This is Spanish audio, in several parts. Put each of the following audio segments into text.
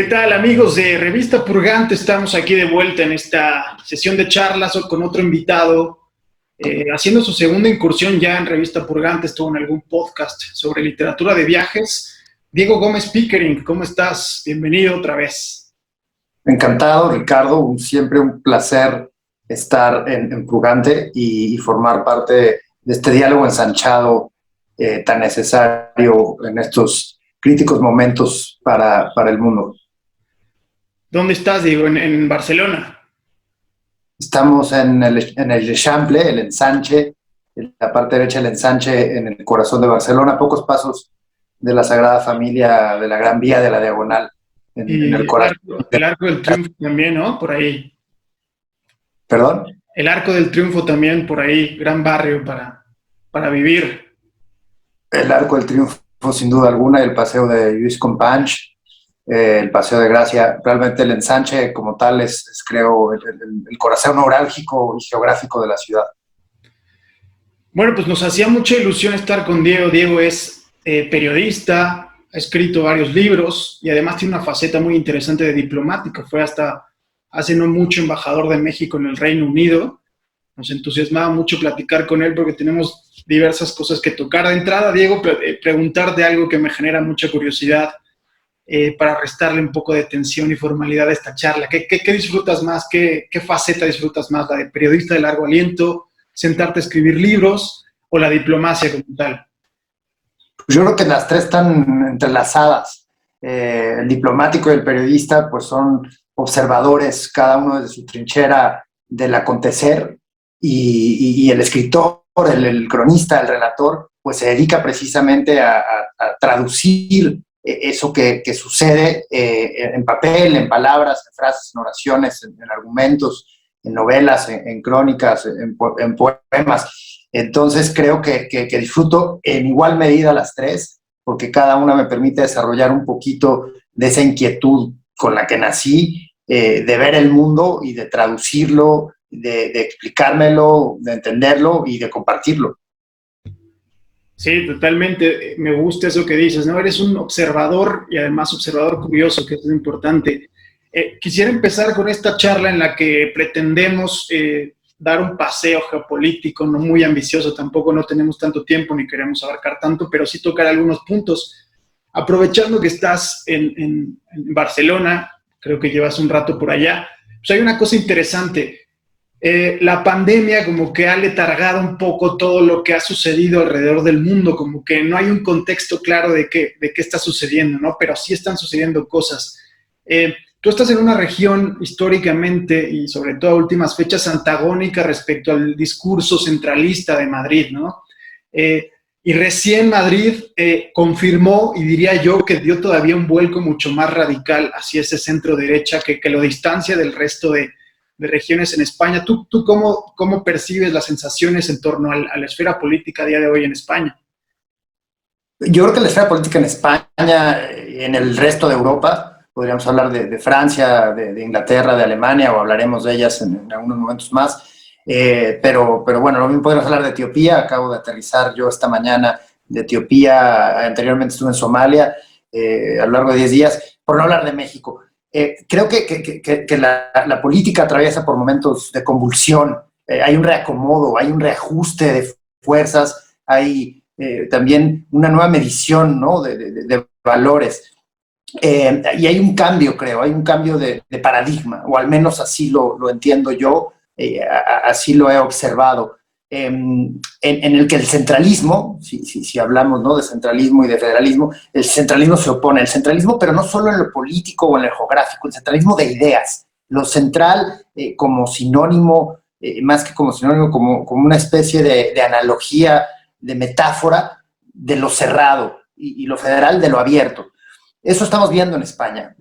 ¿Qué tal, amigos de Revista Purgante? Estamos aquí de vuelta en esta sesión de charlas con otro invitado, haciendo su segunda incursión ya en Revista Purgante. Estuvo en algún podcast sobre literatura de viajes. Diego Gómez Pickering, ¿cómo estás? Bienvenido otra vez. Encantado, Ricardo. Siempre un placer estar en Purgante y formar parte de este diálogo ensanchado tan necesario en estos críticos momentos para el mundo. ¿Dónde estás, Diego? ¿En Barcelona? Estamos en el Eixample, el ensanche, en la parte derecha del ensanche, en el corazón de Barcelona, a pocos pasos de la Sagrada Familia, de la Gran Vía de la Diagonal, en el corazón. El Arco del Triunfo también, ¿no? Por ahí. ¿Perdón? El Arco del Triunfo también, por ahí. Gran barrio para vivir. El Arco del Triunfo, sin duda alguna, y el Paseo de Lluís Companys, el Paseo de Gracia. Realmente el ensanche como tal es creo, el corazón neurálgico y geográfico de la ciudad. Bueno, pues nos hacía mucha ilusión estar con Diego. Diego es periodista, ha escrito varios libros y además tiene una faceta muy interesante de diplomático. Fue hasta hace no mucho embajador de México en el Reino Unido. Nos entusiasmaba mucho platicar con él porque tenemos diversas cosas que tocar. De entrada, Diego, preguntarte algo que me genera mucha curiosidad para restarle un poco de tensión y formalidad a esta charla. ¿Qué disfrutas más? ¿Qué faceta disfrutas más? ¿La de periodista de largo aliento, sentarte a escribir libros, o la diplomacia como tal? Yo creo que las tres están entrelazadas. El diplomático y el periodista pues son observadores, cada uno desde su trinchera del acontecer, y el escritor, el cronista, el relator, pues se dedica precisamente a traducir eso que sucede en papel, en palabras, en frases, en oraciones, en argumentos, en novelas, en crónicas, en poemas. Entonces creo que disfruto en igual medida las tres, porque cada una me permite desarrollar un poquito de esa inquietud con la que nací, de ver el mundo y de traducirlo, de explicármelo, de entenderlo y de compartirlo. Sí, totalmente. Me gusta eso que dices, ¿no? Eres un observador y además observador curioso, que es lo importante. Quisiera empezar con esta charla en la que pretendemos dar un paseo geopolítico, no muy ambicioso, tampoco no tenemos tanto tiempo ni queremos abarcar tanto, pero sí tocar algunos puntos. Aprovechando que estás en Barcelona, creo que llevas un rato por allá, pues hay una cosa interesante. La pandemia como que ha letargado un poco todo lo que ha sucedido alrededor del mundo, como que no hay un contexto claro de qué está sucediendo, ¿no? Pero sí están sucediendo cosas. Tú estás en una región históricamente y sobre todo a últimas fechas antagónica respecto al discurso centralista de Madrid, ¿no? Y recién Madrid confirmó, y diría yo que dio todavía un vuelco mucho más radical hacia ese centro derecha que lo distancia del resto de regiones en España. ¿Tú cómo percibes las sensaciones en torno a la esfera política a día de hoy en España? Yo creo que la esfera política en España, en el resto de Europa, podríamos hablar de Francia, de Inglaterra, de Alemania, o hablaremos de ellas en algunos momentos más, pero bueno, lo mismo podríamos hablar de Etiopía. Acabo de aterrizar yo esta mañana de Etiopía, anteriormente estuve en Somalia a lo largo de 10 días, por no hablar de México. Creo que la política atraviesa por momentos de convulsión, hay un reacomodo, hay un reajuste de fuerzas, hay también una nueva medición, ¿no?, de valores. Y hay un cambio, creo, hay un cambio de paradigma, o al menos así lo entiendo yo, así lo he observado, en el que el centralismo, si hablamos, ¿no?, de centralismo y de federalismo, el centralismo se opone al centralismo, pero no solo en lo político o en lo geográfico, el centralismo de ideas, lo central como sinónimo, más que como sinónimo, como una especie de analogía, de metáfora de lo cerrado, y lo federal de lo abierto. Eso estamos viendo en España.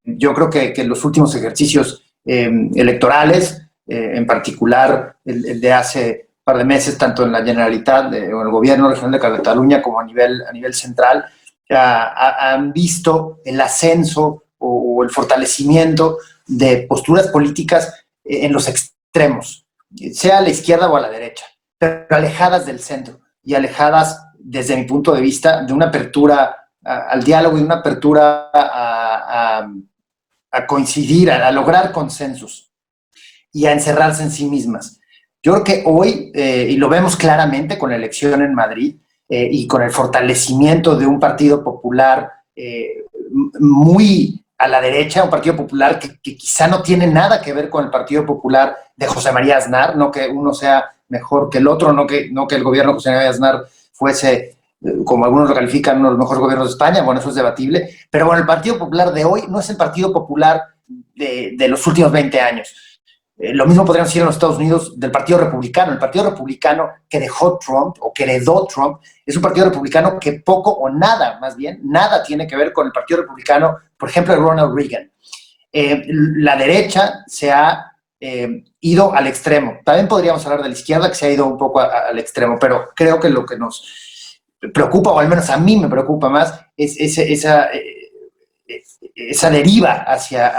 Yo creo que los últimos ejercicios electorales, en particular el de hace un par de meses, tanto en la Generalitat o en el Gobierno Regional de Cataluña como a nivel central, han visto el ascenso o el fortalecimiento de posturas políticas en los extremos, sea a la izquierda o a la derecha, pero alejadas del centro y alejadas, desde mi punto de vista, de una apertura al diálogo y una apertura a coincidir, a lograr consensos y a encerrarse en sí mismas. Yo creo que hoy, y lo vemos claramente con la elección en Madrid y con el fortalecimiento de un partido popular muy a la derecha, un partido popular que quizá no tiene nada que ver con el partido popular de José María Aznar, no que uno sea mejor que el otro, no que el gobierno de José María Aznar fuese, como algunos lo califican, uno de los mejores gobiernos de España. Bueno, eso es debatible, pero bueno, el Partido Popular de hoy no es el Partido Popular de los últimos 20 años. Lo mismo podríamos decir en los Estados Unidos del Partido Republicano. El Partido Republicano que dejó Trump o que heredó Trump es un partido republicano que poco o nada, más bien, nada tiene que ver con el Partido Republicano, por ejemplo, de Ronald Reagan. La derecha se ha ido al extremo. También podríamos hablar de la izquierda, que se ha ido un poco al extremo, pero creo que lo que nos preocupa, o al menos a mí me preocupa más, es esa deriva hacia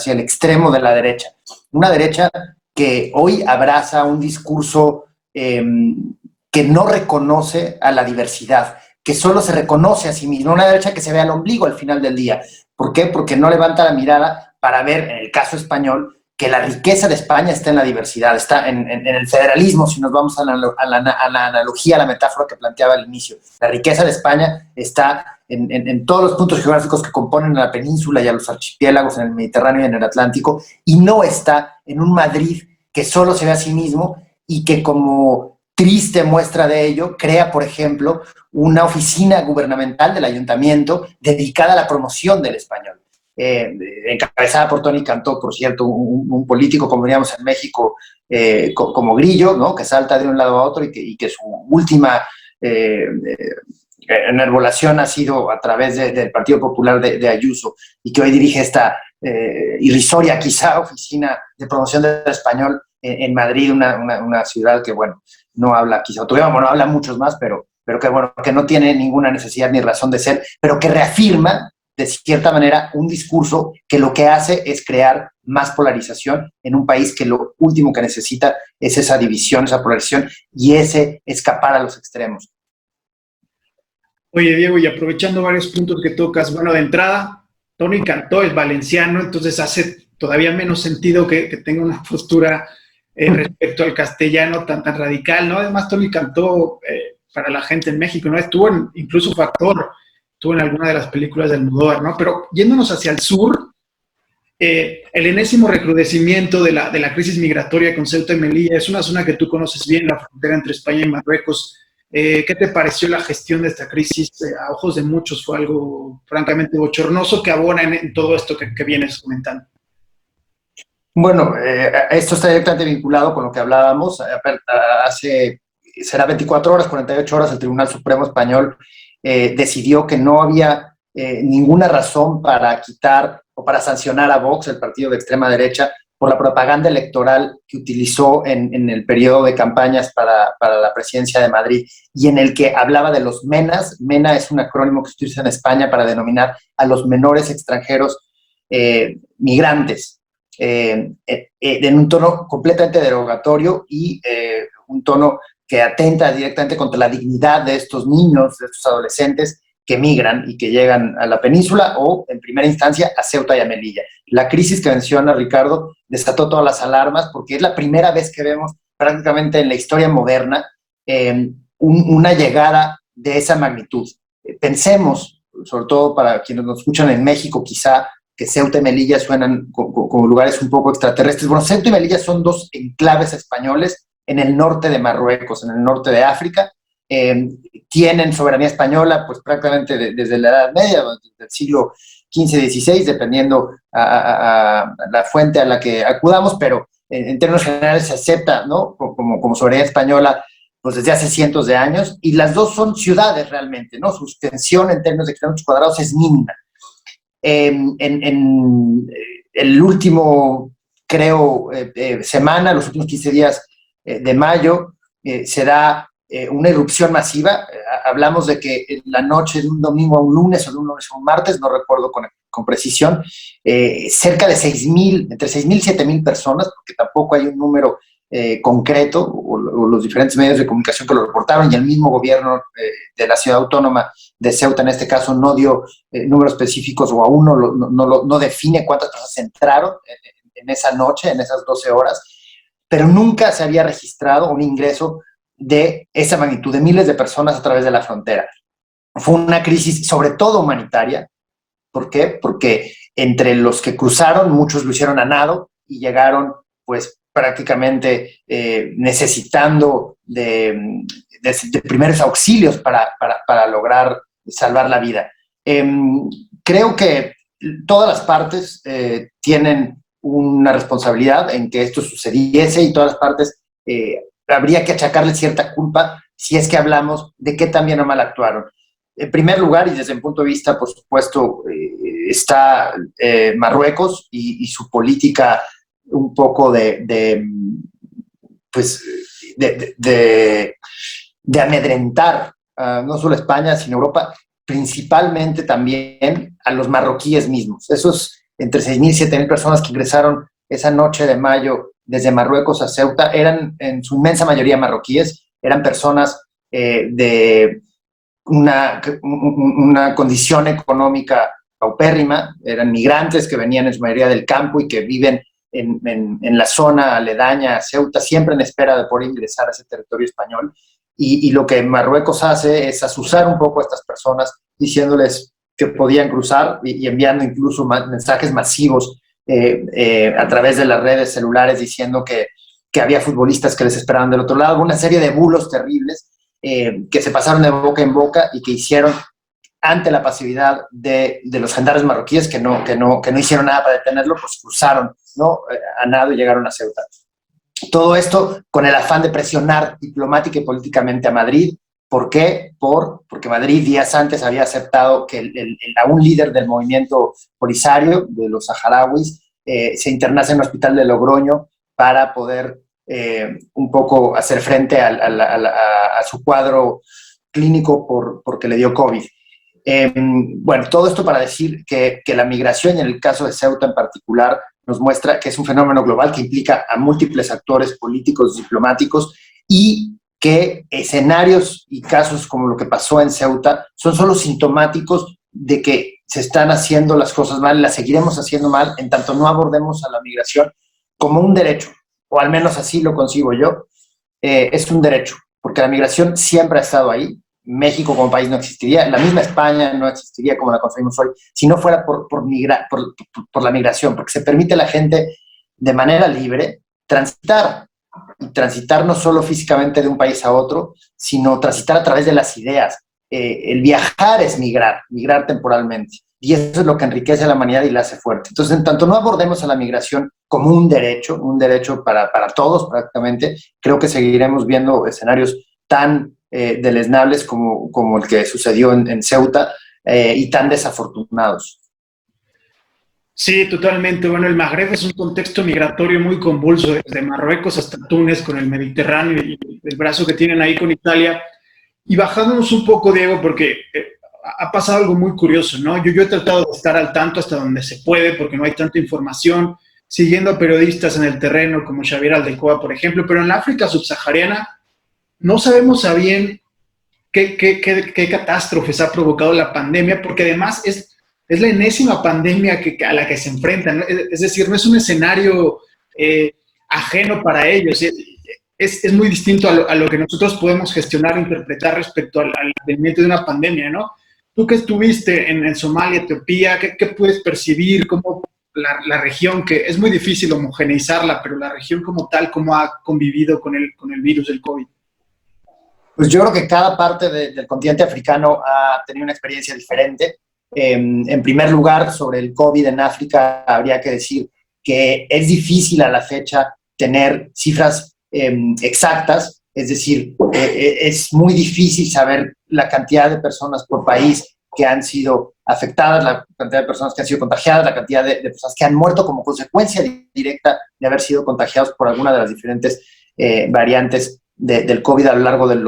el extremo de la derecha. Una derecha que hoy abraza un discurso que no reconoce a la diversidad, que solo se reconoce a sí misma, una derecha que se ve al ombligo al final del día. ¿Por qué? Porque no levanta la mirada para ver, en el caso español, que la riqueza de España está en la diversidad, está en el federalismo, si nos vamos a la analogía, a la metáfora que planteaba al inicio. La riqueza de España está en todos los puntos geográficos que componen a la península y a los archipiélagos en el Mediterráneo y en el Atlántico, y no está en un Madrid que solo se ve a sí mismo y que, como triste muestra de ello, crea, por ejemplo, una oficina gubernamental del ayuntamiento dedicada a la promoción del español. Encabezada por Tony Cantó, por cierto, un político, como diríamos en México, como Grillo, ¿no? Que salta de un lado a otro y que su última enarbolación ha sido a través del Partido Popular de Ayuso, y que hoy dirige esta irrisoria, quizá, oficina de promoción del español en Madrid, una ciudad que, bueno, no habla, quizá, no habla muchos más, pero que, bueno, que no tiene ninguna necesidad ni razón de ser, pero que reafirma de cierta manera un discurso que lo que hace es crear más polarización en un país que lo último que necesita es esa división, esa polarización y ese escapar a los extremos. Oye, Diego, y aprovechando varios puntos que tocas, bueno, de entrada, Tony Cantó es valenciano, entonces hace todavía menos sentido que tenga una postura respecto al castellano tan radical, ¿no? Además, Tony Cantó, para la gente en México, ¿no? Incluso fue actor, estuvo en alguna de las películas de Almodóvar, ¿no? Pero yéndonos hacia el sur, el enésimo recrudecimiento de la crisis migratoria con Ceuta y Melilla es una zona que tú conoces bien, la frontera entre España y Marruecos. ¿Qué te pareció la gestión de esta crisis? A ojos de muchos fue algo francamente bochornoso que abona en todo esto que vienes comentando. Bueno, esto está directamente vinculado con lo que hablábamos. Será 24 horas, 48 horas, el Tribunal Supremo Español decidió que no había ninguna razón para quitar o para sancionar a Vox, el partido de extrema derecha, por la propaganda electoral que utilizó en el periodo de campañas para la presidencia de Madrid, y en el que hablaba de los MENAs. MENA es un acrónimo que se utiliza en España para denominar a los menores extranjeros migrantes, en un tono completamente derogatorio y un tono que atenta directamente contra la dignidad de estos niños, de estos adolescentes que migran y que llegan a la península o, en primera instancia, a Ceuta y a Melilla. La crisis que menciona Ricardo desató todas las alarmas porque es la primera vez que vemos prácticamente en la historia moderna una llegada de esa magnitud. Pensemos, sobre todo para quienes nos escuchan en México, quizá, que Ceuta y Melilla suenan como lugares un poco extraterrestres. Bueno, Ceuta y Melilla son dos enclaves españoles en el norte de Marruecos, en el norte de África. Tienen soberanía española pues prácticamente desde la Edad Media, desde el siglo XV-XVI, dependiendo a la fuente a la que acudamos, pero en términos generales se acepta, ¿no?, como soberanía española pues desde hace cientos de años, y las dos son ciudades realmente, ¿no? Su extensión en términos de kilómetros cuadrados es mínima. En el último, creo, semana, los últimos 15 días de mayo, se da una irrupción masiva. Hablamos de que en la noche de un domingo a un lunes o de un lunes a un martes, no recuerdo con precisión, cerca de 6,000, entre 6,000 y 7,000 personas, porque tampoco hay un número concreto, o los diferentes medios de comunicación que lo reportaron, y el mismo gobierno de la ciudad autónoma de Ceuta, en este caso, no dio números específicos, o aún no define cuántas personas entraron en esa noche, en esas 12 horas, pero nunca se había registrado un ingreso de esa magnitud, de miles de personas a través de la frontera. Fue una crisis sobre todo humanitaria. ¿Por qué? Porque entre los que cruzaron, muchos lo hicieron a nado y llegaron pues prácticamente necesitando de primeros auxilios para lograr salvar la vida. Creo que todas las partes tienen una responsabilidad en que esto sucediese, y todas las partes habría que achacarle cierta culpa si es que hablamos de qué tan bien o mal actuaron. En primer lugar, y desde mi punto de vista, por supuesto, está Marruecos y su política un poco de amedrentar no solo a España, sino a Europa, principalmente también a los marroquíes mismos. Esos entre 6.000 y 7.000 personas que ingresaron esa noche de mayo desde Marruecos a Ceuta eran en su inmensa mayoría marroquíes, eran personas de una condición económica paupérrima, eran migrantes que venían en su mayoría del campo y que viven en la zona aledaña a Ceuta, siempre en espera de poder ingresar a ese territorio español. Y lo que Marruecos hace es asusar un poco a estas personas, diciéndoles que podían cruzar y enviando incluso mensajes masivos a través de las redes celulares, diciendo que había futbolistas que les esperaban del otro lado, una serie de bulos terribles que se pasaron de boca en boca y que hicieron, ante la pasividad de los gendarmes marroquíes, que no hicieron nada para detenerlo, pues cruzaron, ¿no?, a nado y llegaron a Ceuta. Todo esto con el afán de presionar diplomática y políticamente a Madrid. ¿Por qué? Porque Madrid días antes había aceptado que a un líder del movimiento Polisario, de los saharauis, se internase en el hospital de Logroño para poder un poco hacer frente a su cuadro clínico porque le dio COVID. Bueno, todo esto para decir que la migración, en el caso de Ceuta en particular, nos muestra que es un fenómeno global que implica a múltiples actores políticos, diplomáticos, y que escenarios y casos como lo que pasó en Ceuta son solo sintomáticos de que se están haciendo las cosas mal, las seguiremos haciendo mal en tanto no abordemos a la migración como un derecho, o al menos así lo concibo yo. Es un derecho, porque la migración siempre ha estado ahí. México como país no existiría, la misma España no existiría como la concebimos hoy, si no fuera por la migración, porque se permite a la gente de manera libre transitar, y transitar no solo físicamente de un país a otro, sino transitar a través de las ideas. El viajar es migrar temporalmente, y eso es lo que enriquece a la humanidad y la hace fuerte. Entonces, en tanto no abordemos a la migración como un derecho para todos prácticamente, creo que seguiremos viendo escenarios tan deleznables como el que sucedió en Ceuta, y tan desafortunados. Sí, totalmente. Bueno, el Magreb es un contexto migratorio muy convulso, desde Marruecos hasta Túnez, con el Mediterráneo y el brazo que tienen ahí con Italia. Y bajándonos un poco, Diego, porque ha pasado algo muy curioso, ¿no? Yo he tratado de estar al tanto hasta donde se puede, porque no hay tanta información, siguiendo a periodistas en el terreno como Xavier Aldecoa, por ejemplo, pero en la África subsahariana no sabemos a bien qué catástrofes ha provocado la pandemia, porque además es la enésima pandemia a la que se enfrentan, ¿no? Es decir, no es un escenario ajeno para ellos. Es muy distinto a lo que nosotros podemos gestionar e interpretar respecto al advenimiento de una pandemia, ¿no? Tú que estuviste en Somalia, Etiopía, ¿qué puedes percibir? ¿Cómo la región, que es muy difícil homogeneizarla, pero la región como tal, cómo ha convivido con el virus del COVID? Pues yo creo que cada parte del continente africano ha tenido una experiencia diferente. En primer lugar, sobre el COVID en África, habría que decir que es difícil a la fecha tener cifras exactas, es decir, es muy difícil saber la cantidad de personas por país que han sido afectadas, la cantidad de personas que han sido contagiadas, la cantidad de personas que han muerto como consecuencia directa de haber sido contagiados por alguna de las diferentes variantes del COVID a lo largo del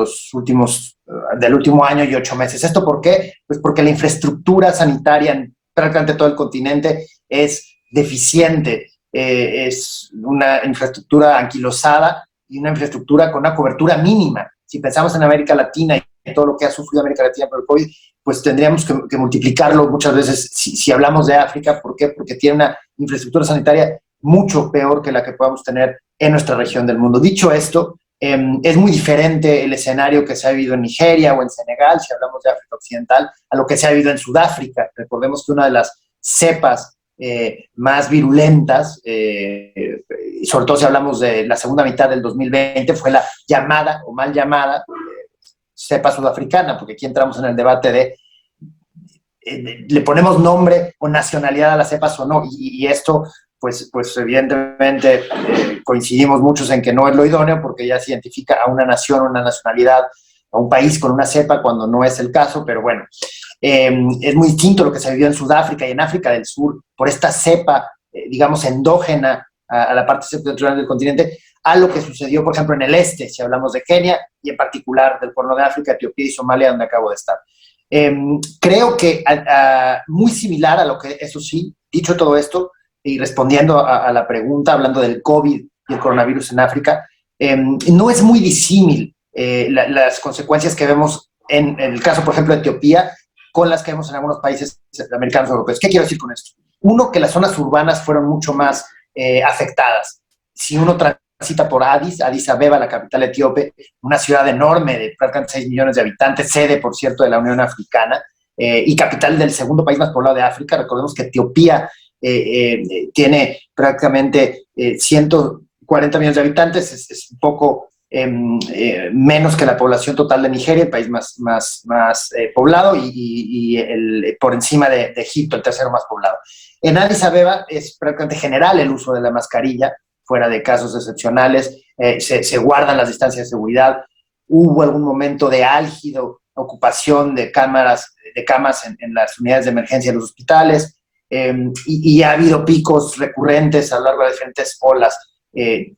último año y 8 meses. ¿Esto por qué? Pues porque la infraestructura sanitaria en prácticamente todo el continente es deficiente, es una infraestructura anquilosada, y una infraestructura con una cobertura mínima. Si pensamos en América Latina y todo lo que ha sufrido América Latina por el COVID, pues tendríamos que multiplicarlo muchas veces si hablamos de África. ¿Por qué? Porque tiene una infraestructura sanitaria mucho peor que la que podamos tener en nuestra región del mundo. Dicho esto, es muy diferente el escenario que se ha vivido en Nigeria o en Senegal, si hablamos de África Occidental, a lo que se ha vivido en Sudáfrica. Recordemos que una de las cepas más virulentas, sobre todo si hablamos de la segunda mitad del 2020, fue la llamada o mal llamada cepa sudafricana, porque aquí entramos en el debate de le ponemos nombre o nacionalidad a las cepas o no, y esto pues evidentemente coincidimos muchos en que no es lo idóneo, porque ya se identifica a una nación, una nacionalidad, a un país con una cepa cuando no es el caso. Pero bueno, es muy distinto lo que se vivió en Sudáfrica y en África del Sur por esta cepa, digamos, endógena a la parte septentrional del continente, a lo que sucedió, por ejemplo, en el este, si hablamos de Kenia y en particular del Cuerno de África, Etiopía y Somalia, donde acabo de estar. Creo que muy similar a lo que, eso sí, dicho todo esto, y respondiendo a la pregunta, hablando del COVID y el coronavirus en África, no es muy disímil las consecuencias que vemos en el caso, por ejemplo, de Etiopía, con las que vemos en algunos países americanos o europeos. ¿Qué quiero decir con esto? Uno, que las zonas urbanas fueron mucho más afectadas. Si uno transita por Addis Abeba, la capital etíope, una ciudad enorme de prácticamente 6 millones de habitantes, sede, por cierto, de la Unión Africana, y capital del segundo país más poblado de África. Recordemos que Etiopía tiene prácticamente 140 millones de habitantes, es un poco menos que la población total de Nigeria, el país más poblado, y por encima de Egipto, el tercero más poblado. En Addis Abeba es prácticamente general el uso de la mascarilla, fuera de casos excepcionales, se guardan las distancias de seguridad. Hubo algún momento de álgido ocupación de camas en las unidades de emergencia de los hospitales, y ha habido picos recurrentes a lo largo de diferentes olas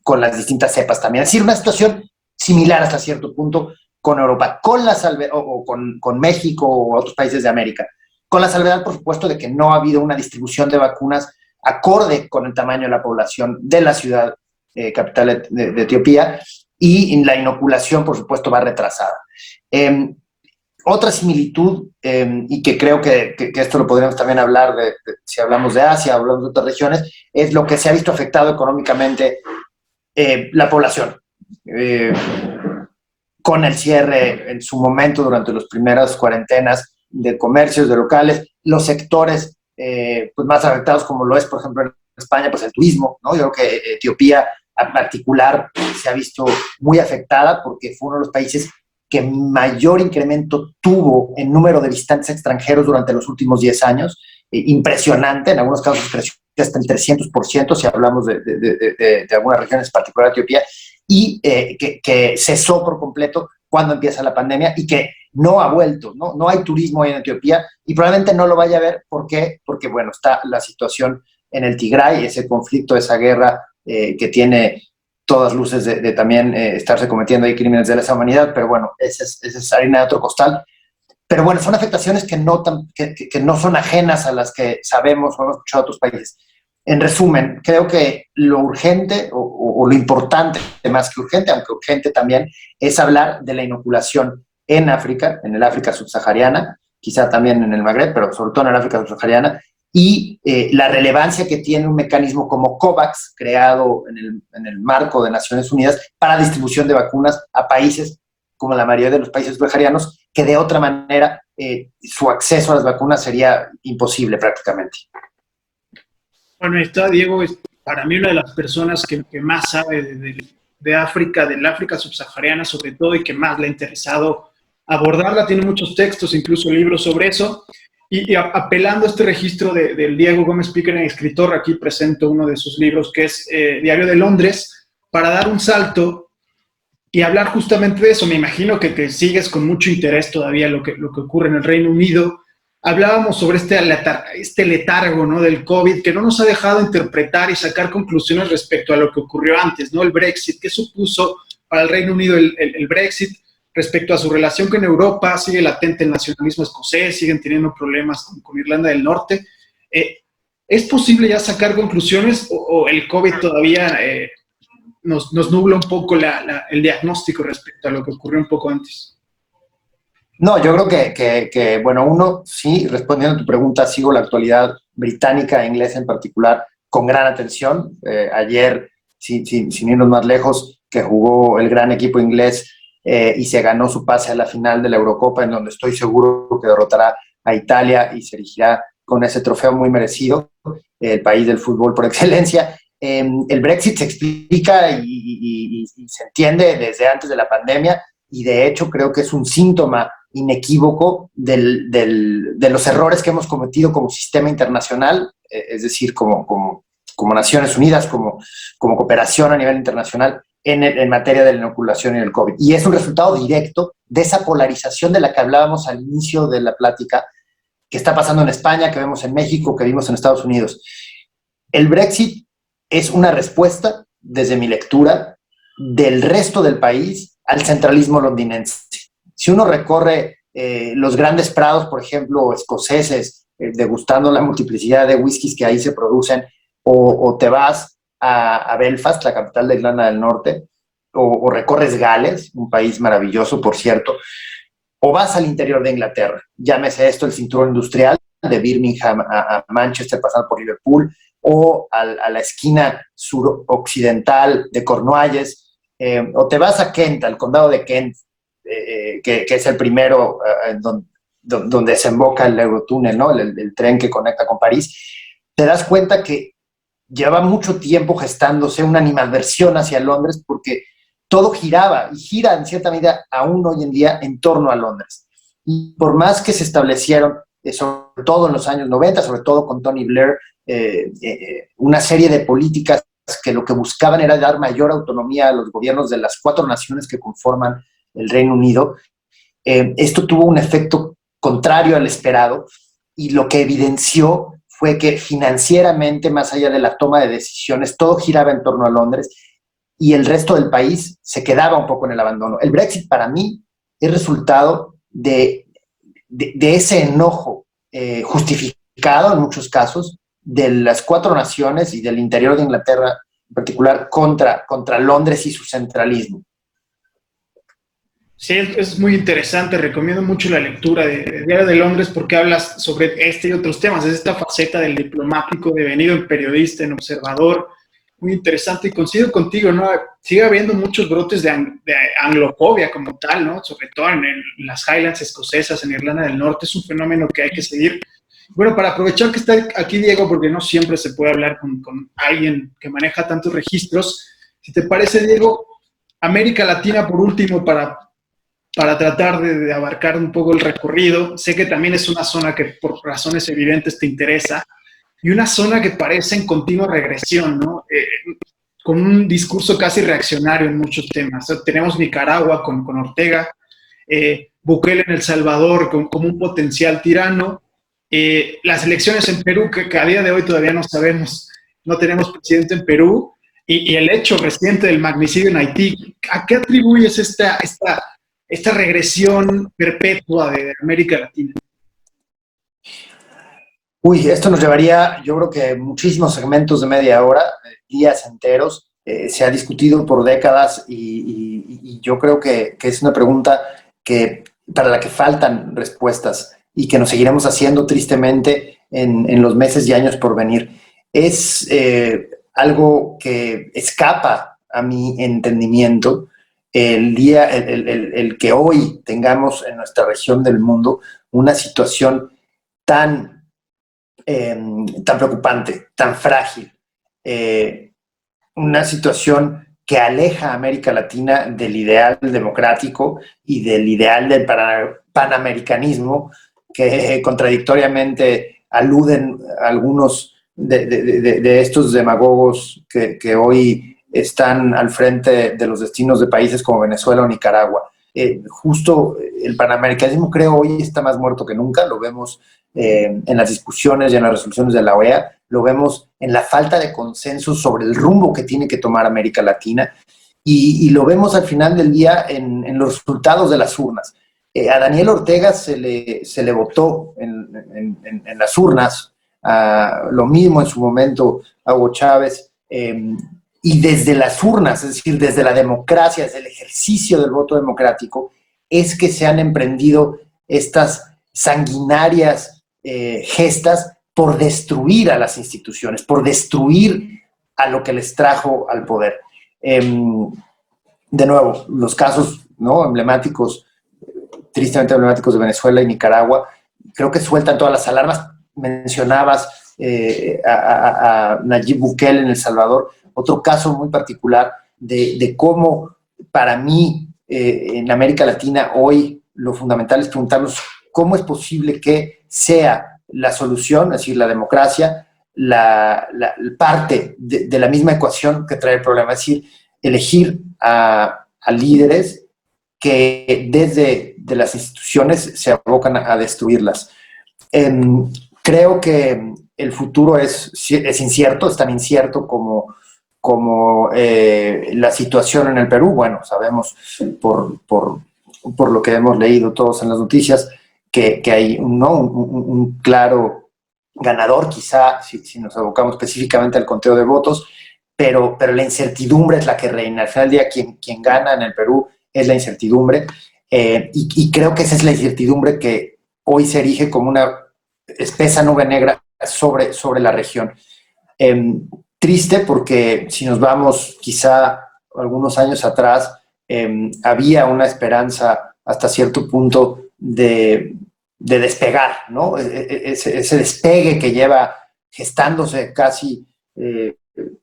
con las distintas cepas también. Es decir, una situación similar hasta cierto punto con Europa, con México o otros países de América, con la salvedad, por supuesto, de que no ha habido una distribución de vacunas acorde con el tamaño de la población de la ciudad capital de Etiopía, y la inoculación, por supuesto, va retrasada. Otra similitud, y que creo que esto lo podríamos también hablar si hablamos de Asia o hablamos de otras regiones, es lo que se ha visto afectado económicamente la población. Con el cierre en su momento durante las primeras cuarentenas de comercios, de locales, los sectores pues más afectados, como lo es, por ejemplo, en España, pues el turismo, ¿no? Yo creo que Etiopía en particular se ha visto muy afectada porque fue uno de los países que mayor incremento tuvo en número de visitantes extranjeros durante los últimos 10 años. Impresionante, en algunos casos creció hasta el 300%, si hablamos de algunas regiones, en particular Etiopía, y que cesó por completo cuando empieza la pandemia y que no ha vuelto, ¿no? No hay turismo en Etiopía y probablemente no lo vaya a ver. ¿Por qué? Porque, bueno, está la situación en el Tigray, ese conflicto, esa guerra que tiene todas luces de también estarse cometiendo ahí crímenes de lesa humanidad, pero bueno, esa es harina de otro costal. Pero bueno, son afectaciones que no son ajenas a las que sabemos o hemos escuchado de otros países. En resumen, creo que lo urgente o lo importante, más que urgente, aunque urgente también, es hablar de la inoculación en África, en el África subsahariana, quizá también en el Magreb, pero sobre todo en el África subsahariana, y la relevancia que tiene un mecanismo como COVAX, creado en el marco de Naciones Unidas para distribución de vacunas a países como la mayoría de los países subsaharianos, que de otra manera su acceso a las vacunas sería imposible prácticamente. Bueno, está Diego, es para mí una de las personas que más sabe de África, del África subsahariana sobre todo, y que más le ha interesado abordarla. Tiene muchos textos, incluso libros sobre eso. Y apelando a este registro del Diego Gómez Piquer, escritor, aquí presento uno de sus libros, que es Diario de Londres, para dar un salto y hablar justamente de eso. Me imagino que sigues con mucho interés todavía lo que ocurre en el Reino Unido. Hablábamos sobre este letargo, ¿no?, del COVID, que no nos ha dejado interpretar y sacar conclusiones respecto a lo que ocurrió antes, ¿no? El Brexit, ¿qué supuso para el Reino Unido el Brexit? Respecto a su relación con Europa, sigue latente el nacionalismo escocés, siguen teniendo problemas con Irlanda del Norte. ¿Es posible ya sacar conclusiones o el COVID todavía nos nubla un poco el diagnóstico respecto a lo que ocurrió un poco antes. No, yo creo que, bueno, uno, sí, respondiendo a tu pregunta, sigo la actualidad británica e inglesa en particular con gran atención. Ayer, sin irnos más lejos, que jugó el gran equipo inglés y se ganó su pase a la final de la Eurocopa, en donde estoy seguro que derrotará a Italia y se erigirá con ese trofeo muy merecido, el país del fútbol por excelencia. El Brexit se explica y se entiende desde antes de la pandemia, y de hecho creo que es un síntoma inequívoco de los errores que hemos cometido como sistema internacional, es decir, como Naciones Unidas, como cooperación a nivel internacional en materia de la inoculación y el COVID. Y es un resultado directo de esa polarización de la que hablábamos al inicio de la plática, que está pasando en España, que vemos en México, que vimos en Estados Unidos. El Brexit es una respuesta, desde mi lectura, del resto del país al centralismo londinense. Si uno recorre los grandes prados, por ejemplo, escoceses, degustando la multiplicidad de whiskies que ahí se producen, o te vas a Belfast, la capital de Irlanda del Norte, o recorres Gales, un país maravilloso, por cierto, o vas al interior de Inglaterra, llámese esto el cinturón industrial, de Birmingham a Manchester, pasando por Liverpool, o a la esquina suroccidental de Cornualles, o te vas a Kent, al condado de Kent, que es el primero donde desemboca el Eurotúnel, ¿no? el tren que conecta con París, te das cuenta que lleva mucho tiempo gestándose una animadversión hacia Londres, porque todo giraba y gira en cierta medida aún hoy en día en torno a Londres. Y por más que se establecieron, sobre todo en los años 90, sobre todo con Tony Blair, una serie de políticas que lo que buscaban era dar mayor autonomía a los gobiernos de las 4 naciones que conforman el Reino Unido, esto tuvo un efecto contrario al esperado, y lo que evidenció fue que financieramente, más allá de la toma de decisiones, todo giraba en torno a Londres y el resto del país se quedaba un poco en el abandono. El Brexit para mí es resultado de ese enojo justificado en muchos casos de las 4 naciones y del interior de Inglaterra en particular contra Londres y su centralismo. Sí, es muy interesante. Recomiendo mucho la lectura de Diario de Londres porque hablas sobre este y otros temas. Es esta faceta del diplomático devenido en periodista, en observador. Muy interesante y coincido contigo, ¿no? Sigue habiendo muchos brotes de anglofobia como tal, ¿no? Sobre todo en las Highlands escocesas, en Irlanda del Norte. Es un fenómeno que hay que seguir. Bueno, para aprovechar que está aquí Diego, porque no siempre se puede hablar con alguien que maneja tantos registros, si te parece, Diego, América Latina por último, para tratar de abarcar un poco el recorrido. Sé que también es una zona que por razones evidentes te interesa, y una zona que parece en continua regresión, ¿no? Con un discurso casi reaccionario en muchos temas. O sea, tenemos Nicaragua con Ortega, Bukele en El Salvador como un potencial tirano, las elecciones en Perú, que a día de hoy todavía no sabemos, no tenemos presidente en Perú, y el hecho reciente del magnicidio en Haití. ¿A qué atribuyes esta regresión perpetua de América Latina? Uy, esto nos llevaría, yo creo que muchísimos segmentos de media hora, días enteros. Se ha discutido por décadas y yo creo que es una pregunta para la que faltan respuestas y que nos seguiremos haciendo tristemente en los meses y años por venir. Es algo que escapa a mi entendimiento el que hoy tengamos en nuestra región del mundo una situación tan preocupante, tan frágil, una situación que aleja a América Latina del ideal democrático y del ideal del panamericanismo, que contradictoriamente aluden a algunos de estos demagogos que hoy están al frente de los destinos de países como Venezuela o Nicaragua. Justo el panamericanismo, creo, hoy está más muerto que nunca. Lo vemos en las discusiones y en las resoluciones de la OEA, lo vemos en la falta de consenso sobre el rumbo que tiene que tomar América Latina, y lo vemos al final del día en los resultados de las urnas. A Daniel Ortega se le votó en las urnas, lo mismo en su momento a Hugo Chávez, y desde las urnas, es decir, desde la democracia, desde el ejercicio del voto democrático, es que se han emprendido estas sanguinarias gestas por destruir a las instituciones, por destruir a lo que les trajo al poder. De nuevo, los casos, ¿no?, emblemáticos, tristemente emblemáticos de Venezuela y Nicaragua, creo que sueltan todas las alarmas. Mencionabas a Nayib Bukele en El Salvador, otro caso muy particular de cómo, para mí, en América Latina hoy lo fundamental es preguntarnos cómo es posible que sea la solución, es decir, la democracia, la parte de la misma ecuación que trae el problema, es decir, elegir a líderes que desde de las instituciones se abocan a destruirlas. Creo que el futuro es incierto, es tan incierto como la situación en el Perú. Bueno, sabemos por lo que hemos leído todos en las noticias que hay un claro ganador, quizá si nos abocamos específicamente al conteo de votos, pero la incertidumbre es la que reina. Al final del día, quien gana en el Perú es la incertidumbre, y creo que esa es la incertidumbre que hoy se erige como una espesa nube negra sobre la región. Triste porque si nos vamos quizá algunos años atrás, había una esperanza hasta cierto punto de despegar, ¿no? Ese despegue que lleva gestándose casi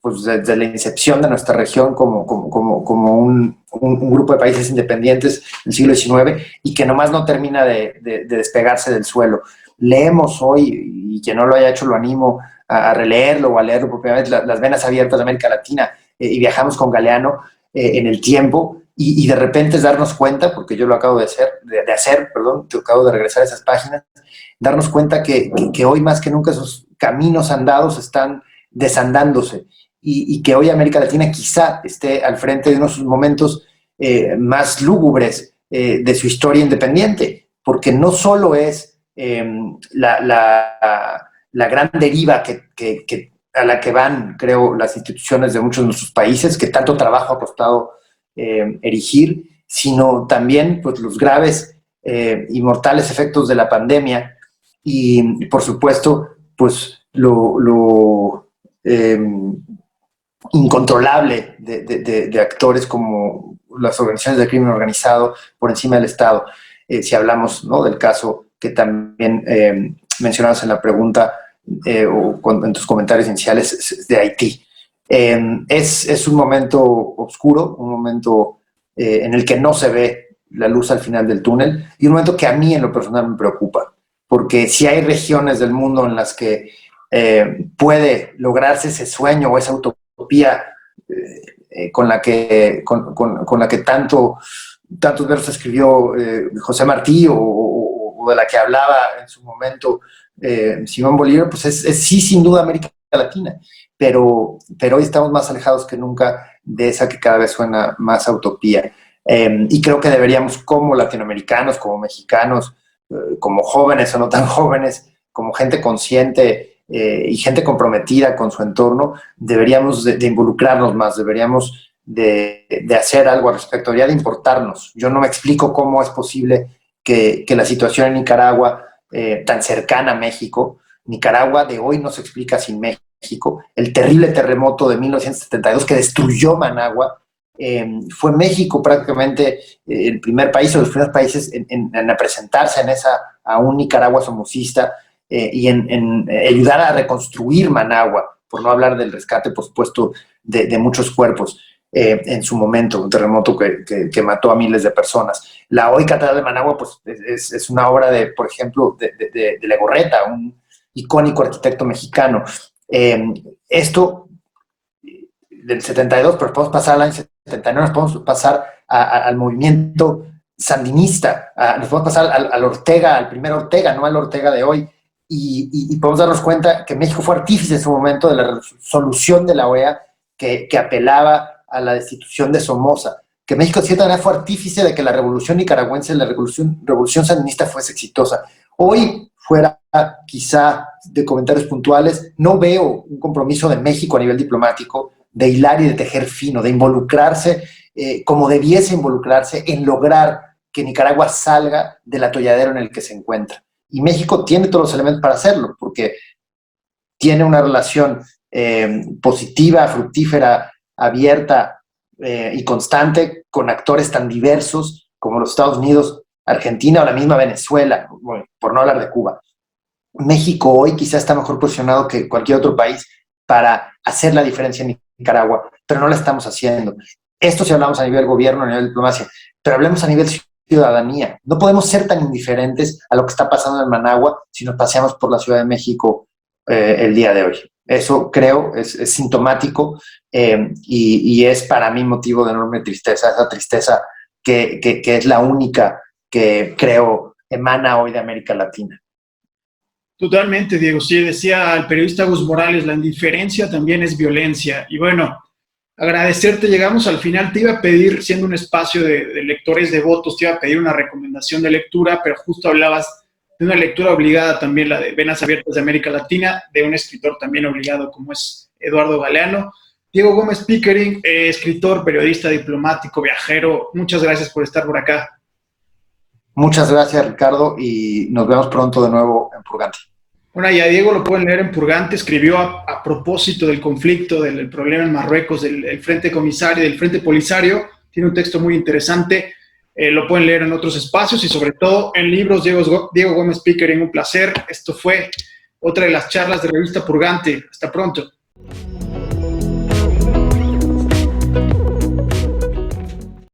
pues desde la incepción de nuestra región como un grupo de países independientes del siglo XIX, y que nomás no termina de despegarse del suelo. Leemos hoy, y quien no lo haya hecho lo animo a releerlo o a leerlo por primera vez, Las venas abiertas de América Latina, y viajamos con Galeano en el tiempo, y de repente es darnos cuenta, porque yo lo acabo de hacer, acabo de regresar a esas páginas, darnos cuenta que hoy más que nunca esos caminos andados están desandándose, y que hoy América Latina quizá esté al frente de uno de sus momentos más lúgubres de su historia independiente, porque no solo es la gran deriva a la que van, creo, las instituciones de muchos de nuestros países, que tanto trabajo ha costado erigir, sino también pues, los graves y mortales efectos de la pandemia, y por supuesto pues lo incontrolable de actores como las organizaciones de crimen organizado por encima del Estado. Si hablamos, ¿no?, del caso que también mencionabas en la pregunta en tus comentarios iniciales de Haití. Es un momento oscuro, un momento en el que no se ve la luz al final del túnel, y un momento que a mí en lo personal me preocupa, porque si hay regiones del mundo en las que puede lograrse ese sueño o esa utopía con la que tantos versos escribió José Martí, o de la que hablaba en su momento Simón Bolívar, pues es sí, sin duda, América Latina, pero hoy estamos más alejados que nunca de esa que cada vez suena más a utopía. Y creo que deberíamos, como latinoamericanos, como mexicanos, como jóvenes o no tan jóvenes, como gente consciente y gente comprometida con su entorno, deberíamos de involucrarnos más, deberíamos de hacer algo al respecto, debería de importarnos. Yo no me explico cómo es posible que la situación en Nicaragua, tan cercana a México, Nicaragua de hoy no se explica sin México. El terrible terremoto de 1972 que destruyó Managua, fue México prácticamente el primer país o los primeros países en presentarse a un Nicaragua somocista, y en ayudar a reconstruir Managua, por no hablar del rescate, por supuesto, de muchos cuerpos en su momento, un terremoto que mató a miles de personas. La hoy Catedral de Managua pues, es una obra, por ejemplo, de Legorreta, un icónico arquitecto mexicano. Esto del 72, pero podemos pasar al año 79, nos podemos pasar al movimiento sandinista, nos podemos pasar al Ortega, al primer Ortega, no al Ortega de hoy, y podemos darnos cuenta que México fue artífice en su momento de la resolución de la OEA que apelaba a la destitución de Somoza, que México de cierta manera fue artífice de que la revolución nicaragüense, la revolución sandinista fuese exitosa. Hoy, fuera quizá de comentarios puntuales, no veo un compromiso de México a nivel diplomático de hilar y de tejer fino, de involucrarse como debiese involucrarse en lograr que Nicaragua salga del atolladero en el que se encuentra. Y México tiene todos los elementos para hacerlo, porque tiene una relación positiva, fructífera, abierta y constante con actores tan diversos como los Estados Unidos, Argentina o la misma Venezuela, bueno, por no hablar de Cuba. México hoy quizá está mejor posicionado que cualquier otro país para hacer la diferencia en Nicaragua, pero no la estamos haciendo. Esto si hablamos a nivel gobierno, a nivel diplomacia, pero hablemos a nivel ciudadanía. No podemos ser tan indiferentes a lo que está pasando en Managua si nos paseamos por la Ciudad de México el día de hoy. Eso creo es sintomático y es para mí motivo de enorme tristeza, esa tristeza que es la única que creo emana hoy de América Latina. Totalmente, Diego. Sí, decía el periodista Gus Morales, la indiferencia también es violencia. Y bueno, agradecerte, llegamos al final. Te iba a pedir, siendo un espacio de lectores de votos, te iba a pedir una recomendación de lectura, pero justo hablabas de una lectura obligada también, la de Venas Abiertas de América Latina, de un escritor también obligado como es Eduardo Galeano. Diego Gómez Pickering, escritor, periodista, diplomático, viajero, muchas gracias por estar por acá. Muchas gracias, Ricardo, y nos vemos pronto de nuevo en Purgante. Bueno, y a Diego lo pueden leer en Purgante, escribió a propósito del conflicto, del problema en Marruecos, del Frente Comisario, del Frente Polisario, tiene un texto muy interesante, lo pueden leer en otros espacios y sobre todo en libros. Diego Gómez Pickering, un placer. Esto fue otra de las charlas de Revista Purgante. Hasta pronto.